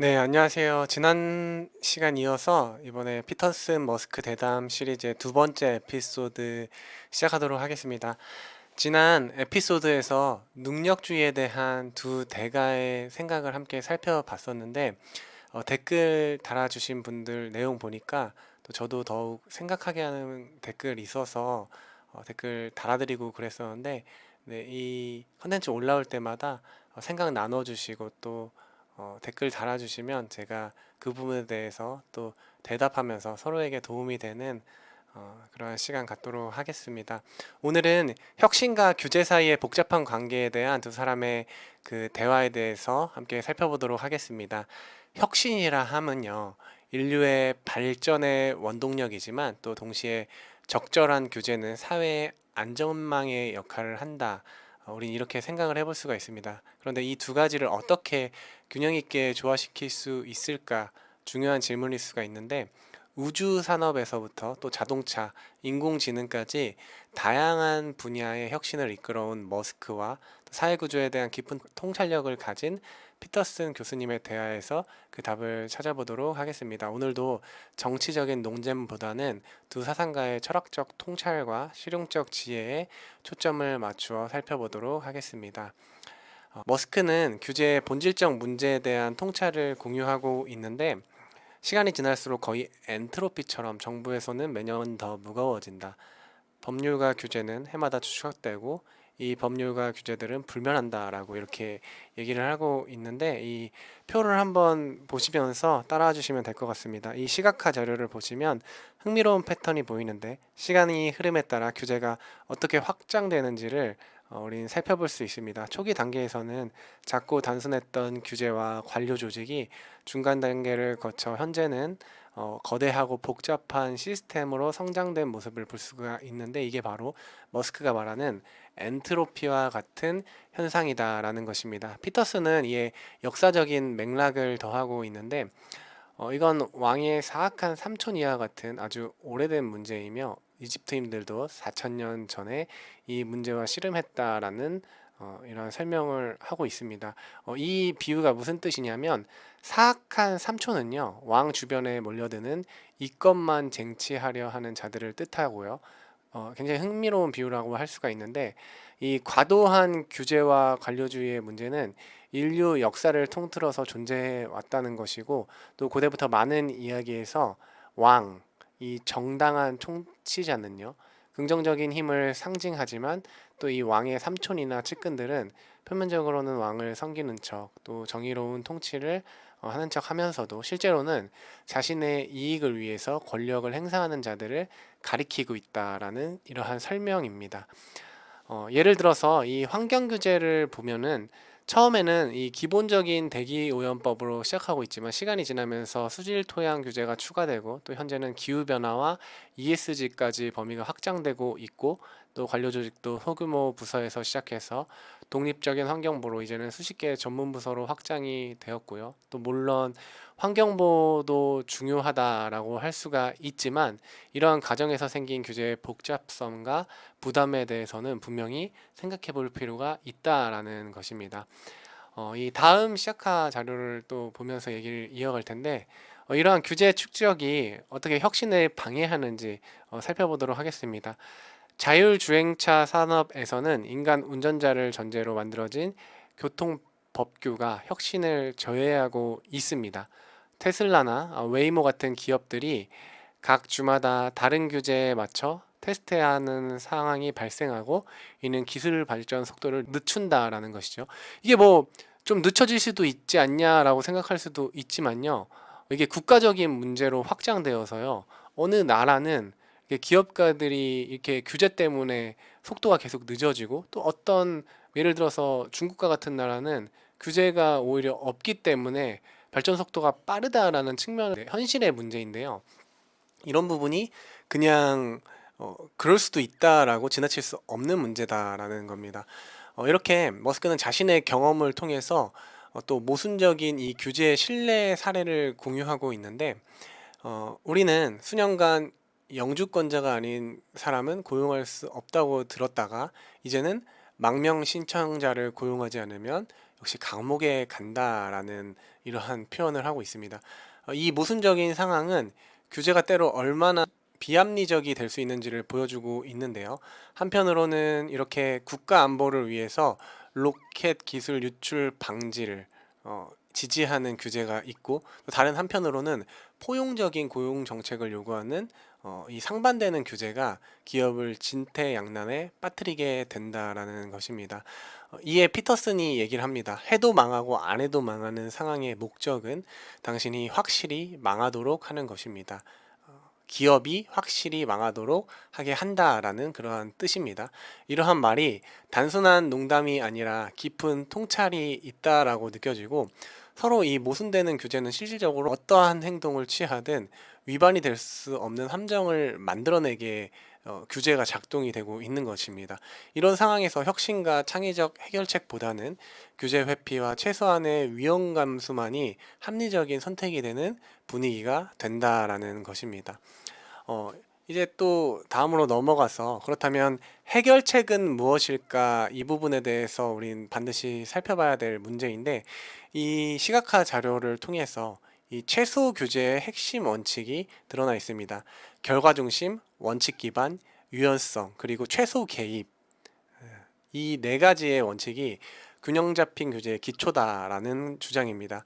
네, 안녕하세요. 지난 시간 이어서 이번에 피터슨 머스크 대담 시리즈의 두 번째 에피소드 시작하도록 하겠습니다. 지난 에피소드에서 능력주의에 대한 두 대가의 생각을 함께 살펴봤었는데, 댓글 달아주신 분들 내용 보니까 또 저도 더욱 생각하게 하는 댓글이 있어서 댓글 달아드리고 그랬었는데, 네, 이 컨텐츠 올라올 때마다 생각 나눠주시고 또 댓글 달아주시면 제가 그 부분에 대해서 또 대답하면서 서로에게 도움이 되는 그런 시간 갖도록 하겠습니다. 오늘은 혁신과 규제 사이의 복잡한 관계에 대한 두 사람의 그 대화에 대해서 함께 살펴보도록 하겠습니다. 혁신이라 함은요, 인류의 발전의 원동력이지만 또 동시에 적절한 규제는 사회의 안전망의 역할을 한다. 우린 이렇게 생각을 해볼 수가 있습니다. 그런데 이 두 가지를 어떻게 균형 있게 조화시킬 수 있을까 중요한 질문일 수가 있는데, 우주 산업에서부터 또 자동차, 인공지능까지 다양한 분야의 혁신을 이끌어온 머스크와 사회 구조에 대한 깊은 통찰력을 가진 피터슨 교수님의 대화에서 그 답을 찾아보도록 하겠습니다. 오늘도 정치적인 논쟁보다는 두 사상가의 철학적 통찰과 실용적 지혜에 초점을 맞추어 살펴보도록 하겠습니다. 머스크는 규제의 본질적 문제에 대한 통찰을 공유하고 있는데, 시간이 지날수록 거의 엔트로피처럼 정부에서는 매년 더 무거워진다. 법률과 규제는 해마다 추적되고 이 법률과 규제들은 불면한다라고 이렇게 얘기를 하고 있는데, 이 표를 한번 보시면서 따라와 주시면 될 것 같습니다. 이 시각화 자료를 보시면 흥미로운 패턴이 보이는데, 시간이 흐름에 따라 규제가 어떻게 확장되는지를 우리는 살펴볼 수 있습니다. 초기 단계에서는 작고 단순했던 규제와 관료 조직이 중간 단계를 거쳐 현재는 거대하고 복잡한 시스템으로 성장된 모습을 볼 수가 있는데, 이게 바로 머스크가 말하는 엔트로피와 같은 현상이다라는 것입니다. 피터슨은 이에 역사적인 맥락을 더하고 있는데, 이건 왕의 사악한 삼촌 이하 같은 아주 오래된 문제이며 이집트인들도 4천년 전에 이 문제와 씨름했다라는 이런 설명을 하고 있습니다. 이 비유가 무슨 뜻이냐면, 사악한 삼촌은요, 왕 주변에 몰려드는 이것만 쟁취하려 하는 자들을 뜻하고요. 굉장히 흥미로운 비유라고 할 수가 있는데, 이 과도한 규제와 관료주의의 문제는 인류 역사를 통틀어서 존재해 왔다는 것이고, 또 고대부터 많은 이야기에서 왕, 이 정당한 통치자는요, 긍정적인 힘을 상징하지만 또 이 왕의 삼촌이나 측근들은 표면적으로는 왕을 섬기는 척, 또 정의로운 통치를 하는 척 하면서도 실제로는 자신의 이익을 위해서 권력을 행사하는 자들을 가리키고 있다라는 이러한 설명입니다. 예를 들어서 이 환경 규제를 보면은 처음에는 이 기본적인 대기 오염법으로 시작하고 있지만, 시간이 지나면서 수질 토양 규제가 추가되고 또 현재는 기후 변화와 ESG까지 범위가 확장되고 있고, 또 관료 조직도 소규모 부서에서 시작해서 독립적인 환경부로 이제는 수십 개의 전문 부서로 확장이 되었고요. 또 물론 환경보도 중요하다라고 할 수가 있지만, 이러한 과정에서 생긴 규제의 복잡성과 부담에 대해서는 분명히 생각해 볼 필요가 있다라는 것입니다. 이 다음 시작화 자료를 또 보면서 얘기를 이어갈 텐데, 이러한 규제 축적이 어떻게 혁신을 방해하는지 살펴보도록 하겠습니다. 자율주행차 산업에서는 인간 운전자를 전제로 만들어진 교통 법규가 혁신을 저해하고 있습니다. 테슬라나 웨이모 같은 기업들이 각 주마다 다른 규제에 맞춰 테스트하는 상황이 발생하고, 이는 기술 발전 속도를 늦춘다라는 것이죠. 이게 뭐 좀 늦춰질 수도 있지 않냐라고 생각할 수도 있지만요. 이게 국가적인 문제로 확장되어서요. 어느 나라는 이게 기업가들이 이렇게 규제 때문에 속도가 계속 늦어지고, 또 어떤 예를 들어서 중국과 같은 나라는 규제가 오히려 없기 때문에 발전 속도가 빠르다라는 측면의 현실의 문제인데요. 이런 부분이 그냥 그럴 수도 있다라고 지나칠 수 없는 문제다라는 겁니다. 이렇게 머스크는 자신의 경험을 통해서 또 모순적인 이 규제의 신뢰 사례를 공유하고 있는데, 우리는 수년간 영주권자가 아닌 사람은 고용할 수 없다고 들었다가, 이제는 망명 신청자를 고용하지 않으면 역시 감옥에 간다라는 이러한 표현을 하고 있습니다. 이 모순적인 상황은 규제가 때로 얼마나 비합리적이 될 수 있는지를 보여주고 있는데요. 한편으로는 이렇게 국가 안보를 위해서 로켓 기술 유출 방지를 지지하는 규제가 있고, 또 다른 한편으로는 포용적인 고용 정책을 요구하는 이 상반되는 규제가 기업을 진퇴양난에 빠뜨리게 된다라는 것입니다. 이에 피터슨이 얘기를 합니다. 해도 망하고 안 해도 망하는 상황의 목적은 당신이 확실히 망하도록 하는 것입니다. 기업이 확실히 망하도록 하게 한다라는 그러한 뜻입니다. 이러한 말이 단순한 농담이 아니라 깊은 통찰이 있다라고 느껴지고, 서로 이 모순되는 규제는 실질적으로 어떠한 행동을 취하든 위반이 될 수 없는 함정을 만들어내게 규제가 작동이 되고 있는 것입니다. 이런 상황에서 혁신과 창의적 해결책보다는 규제 회피와 최소한의 위험 감수만이 합리적인 선택이 되는 분위기가 된다라는 것입니다. 어, 이제 또 다음으로 넘어가서, 그렇다면 해결책은 무엇일까? 이 부분에 대해서 우린 반드시 살펴봐야 될 문제인데, 이 시각화 자료를 통해서 이 최소 규제의 핵심 원칙이 드러나 있습니다. 결과 중심, 원칙 기반, 유연성, 그리고 최소 개입. 이 네 가지의 원칙이 균형 잡힌 규제의 기초다라는 주장입니다.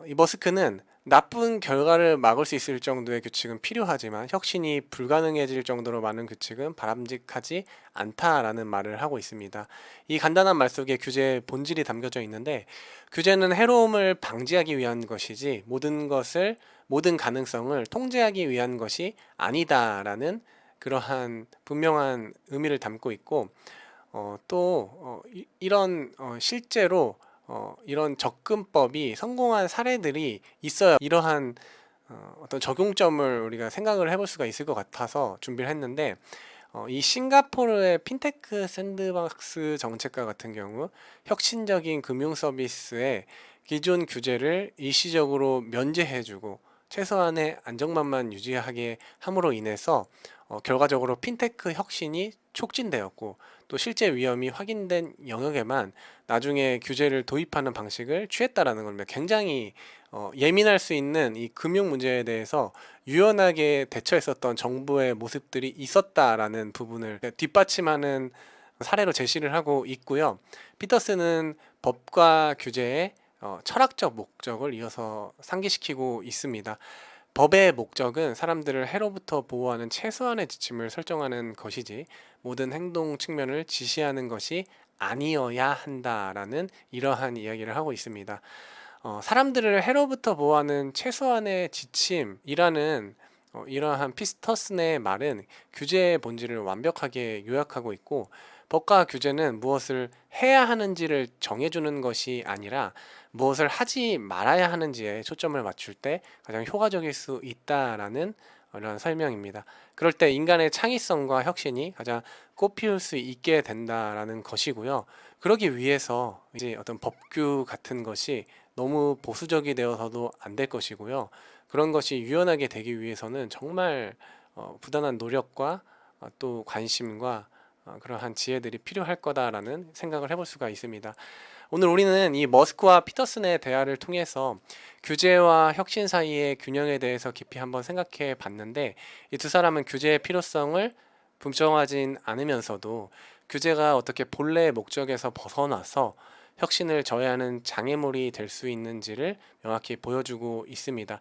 이 머스크는 나쁜 결과를 막을 수 있을 정도의 규칙은 필요하지만 혁신이 불가능해질 정도로 많은 규칙은 바람직하지 않다라는 말을 하고 있습니다. 이 간단한 말 속에 규제의 본질이 담겨져 있는데, 규제는 해로움을 방지하기 위한 것이지 모든 가능성을 통제하기 위한 것이 아니다라는 그러한 분명한 의미를 담고 있고, 이런 실제로 이런 접근법이 성공한 사례들이 있어요. 이러한 어떤 적용점을 우리가 생각을 해볼 수가 있을 것 같아서 준비를 했는데, 이 싱가포르의 핀테크 샌드박스 정책과 같은 경우 혁신적인 금융 서비스에 기존 규제를 일시적으로 면제해주고 최소한의 안정망만 유지하게 함으로 인해서 결과적으로 핀테크 혁신이 촉진되었고, 또 실제 위험이 확인된 영역에만 나중에 규제를 도입하는 방식을 취했다라는 겁니다. 굉장히 예민할 수 있는 이 금융 문제에 대해서 유연하게 대처했었던 정부의 모습들이 있었다라는 부분을 뒷받침하는 사례로 제시를 하고 있고요. 피터슨은 법과 규제의 철학적 목적을 이어서 상기시키고 있습니다. 법의 목적은 사람들을 해로부터 보호하는 최소한의 지침을 설정하는 것이지 모든 행동 측면을 지시하는 것이 아니어야 한다라는 이러한 이야기를 하고 있습니다. 사람들을 해로부터 보호하는 최소한의 지침이라는 이러한 피터슨의 말은 규제의 본질을 완벽하게 요약하고 있고, 법과 규제는 무엇을 해야 하는지를 정해주는 것이 아니라 무엇을 하지 말아야 하는지에 초점을 맞출 때 가장 효과적일 수 있다라는 이런 설명입니다. 그럴 때 인간의 창의성과 혁신이 가장 꽃피울 수 있게 된다라는 것이고요. 그러기 위해서 이제 어떤 법규 같은 것이 너무 보수적이 되어서도 안 될 것이고요. 그런 것이 유연하게 되기 위해서는 정말 부단한 노력과 또 관심과 그러한 지혜들이 필요할 거다라는 생각을 해볼 수가 있습니다. 오늘 우리는 이 머스크와 피터슨의 대화를 통해서 규제와 혁신 사이의 균형에 대해서 깊이 한번 생각해 봤는데, 이 두 사람은 규제의 필요성을 부정하진 않으면서도 규제가 어떻게 본래의 목적에서 벗어나서 혁신을 저해하는 장애물이 될 수 있는지를 명확히 보여주고 있습니다.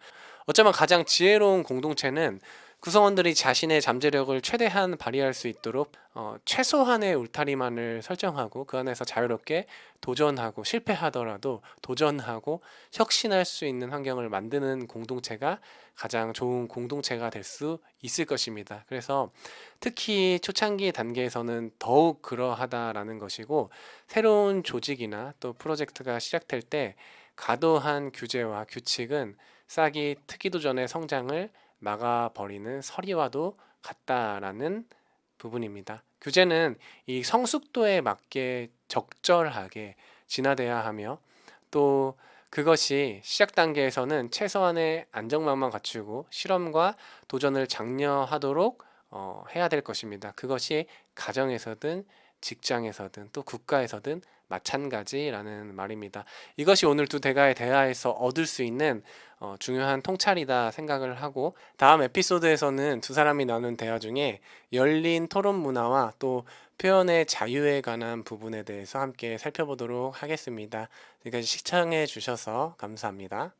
어쩌면 가장 지혜로운 공동체는 구성원들이 자신의 잠재력을 최대한 발휘할 수 있도록 최소한의 울타리만을 설정하고 그 안에서 자유롭게 도전하고, 실패하더라도 도전하고 혁신할 수 있는 환경을 만드는 공동체가 가장 좋은 공동체가 될 수 있을 것입니다. 그래서 특히 초창기 단계에서는 더욱 그러하다라는 것이고, 새로운 조직이나 또 프로젝트가 시작될 때 과도한 규제와 규칙은 싹이 트기도 전에 성장을 막아버리는 서리와도 같다라는 부분입니다. 규제는 이 성숙도에 맞게 적절하게 진화돼야 하며, 또 그것이 시작 단계에서는 최소한의 안정망만 갖추고 실험과 도전을 장려하도록 해야 될 것입니다. 그것이 가정에서든 직장에서든 또 국가에서든 마찬가지라는 말입니다. 이것이 오늘 두 대가의 대화에서 얻을 수 있는 중요한 통찰이다 생각을 하고, 다음 에피소드에서는 두 사람이 나눈 대화 중에 열린 토론 문화와 또 표현의 자유에 관한 부분에 대해서 함께 살펴보도록 하겠습니다. 지금까지 시청해 주셔서 감사합니다.